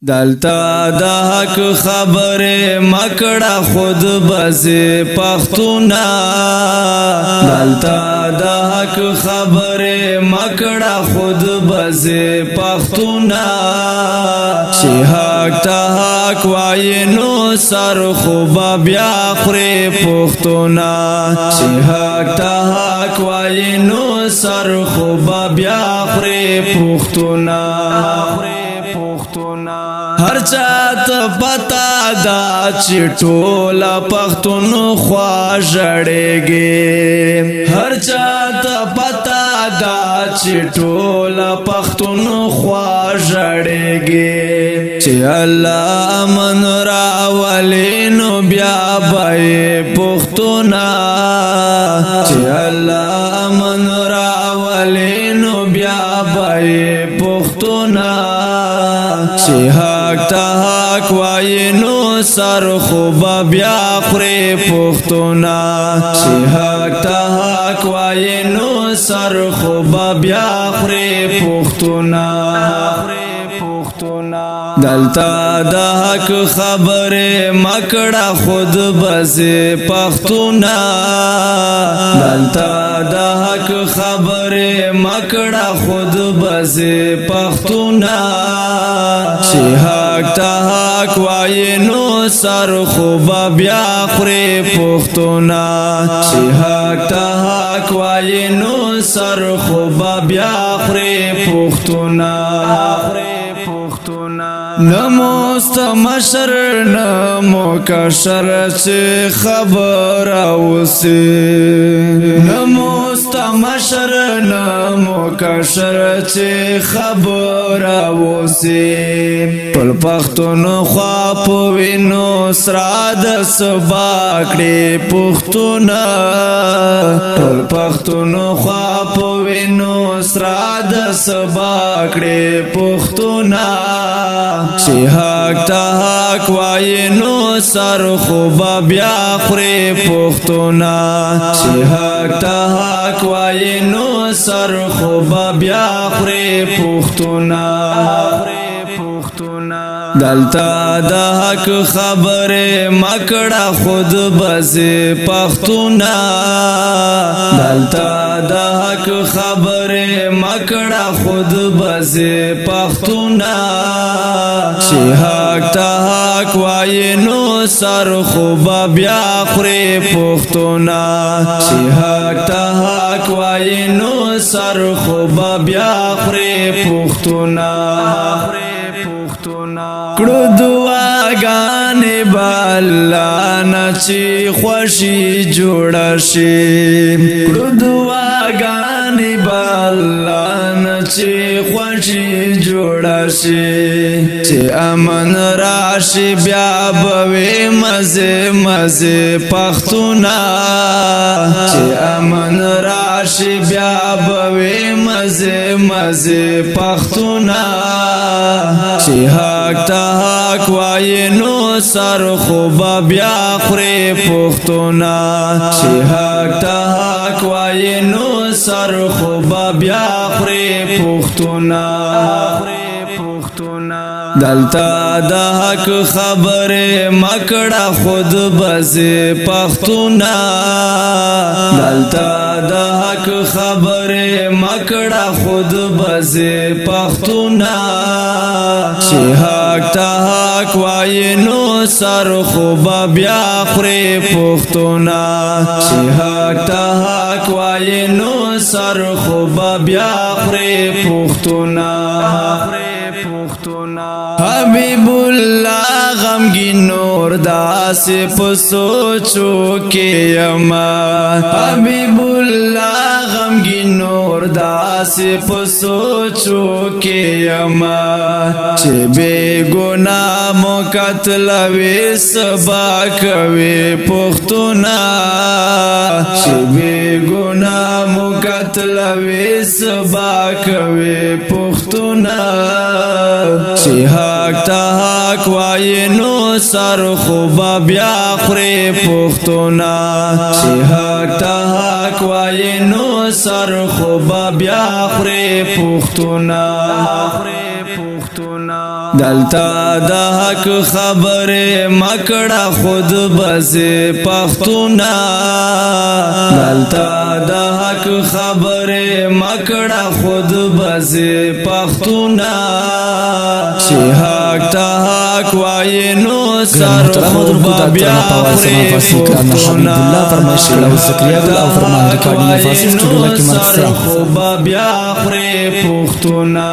دلتا د حق خبره مکړه خود بزه پختونا دلتا د حق خبره مکړه خود بزه پختونا چې حق ته حق وای نو سر خو بیا خوري پختونا چې حق ته حق وای نو سر خو بیا خوري پختونا هر چات پتا دا چټول پختون خوا جړېږي هر چات پتا دا چټول پختون خوا جړېږي چې الله من را ولینو بیا به پختونا چې الله من را ولینو بیا به پختونا چې حق ته حق وای نو سر خو بیا خوري پختونا چې حق ته حق وای نو سر خو بیا خوري پختونا دلتا د حق خبره مکړه خود بزه پختونا دلتا د حق خبره مکړه خود بزه پختونا چې حق ته حق وای نو سر خو بیا خوري پختونا چې حق ته حق وای نو سر خو بیا خوري پختونا نموست مشر نمو کشر چه خبر اوسی نموست مشر نمو کشر چه خبر اوسی پل پختون خواب وینو سراد سباکڑی پختونا پل پختون خواب وینو سراد سباکڑی پختونا چې حق ته حق وای نو سر خو بیا خوري پختونا چې حق ته حق وای نو سر خو بیا خوري پختونا دلتا د حق خبره مکړه خود بزه پختونا دلتا د حق خبره مکړه خود بزه پختونا چې حق ته حق وای نو سر خو بیا خوري پختونا چې حق ته حق وای نو سر خو بیا خوري پختونا کړو دعاګانې بالا نچی خوشي جوړ شي کړو دعاګانې بالا نچی خوشي جوړ شي چې امن راشي بیا به مزه مزه پختونا چې امن راشي بیا به مزه مزه پختونا چې حق ته حق وای نو سر خو بیا خوري پختونا چې حق ته حق وای نو سر خو بیا خوري پختونا دلتا د حق خبره مکړه خود بزه پختونا دلتا د حق خبره مکړه خود بزه پختونا چې حق ته حق وای نو سر خو بیا خوري پختونا چې حق ته حق وای نو سر خو بیا خوري پختونا حبیب الله غمگین نور داس په سوچو کې یما حبیب الله غمگین نور داس په سوچو کې یما چې بے ګناه مو قتل وې سبا کوي پختونا چې بے ګناه مو قتل وې سبا کوي پختونا چې حق ته حق وای نو سر خو بیا خوري پختونا چې حق ته حق وای نو سر خو بیا خوري پختونا دلتا د حق خبره مکړه خود بزه پختونا دلتا د حق خبره مکړه خود بزه پختونا چې حق ته حق وای نو سر خو بیا حبیب الله فرمایش او زکریا او فرمان ریکارډینګ فارسی سټوډیو کې مرسته خو بیا خوري پختونا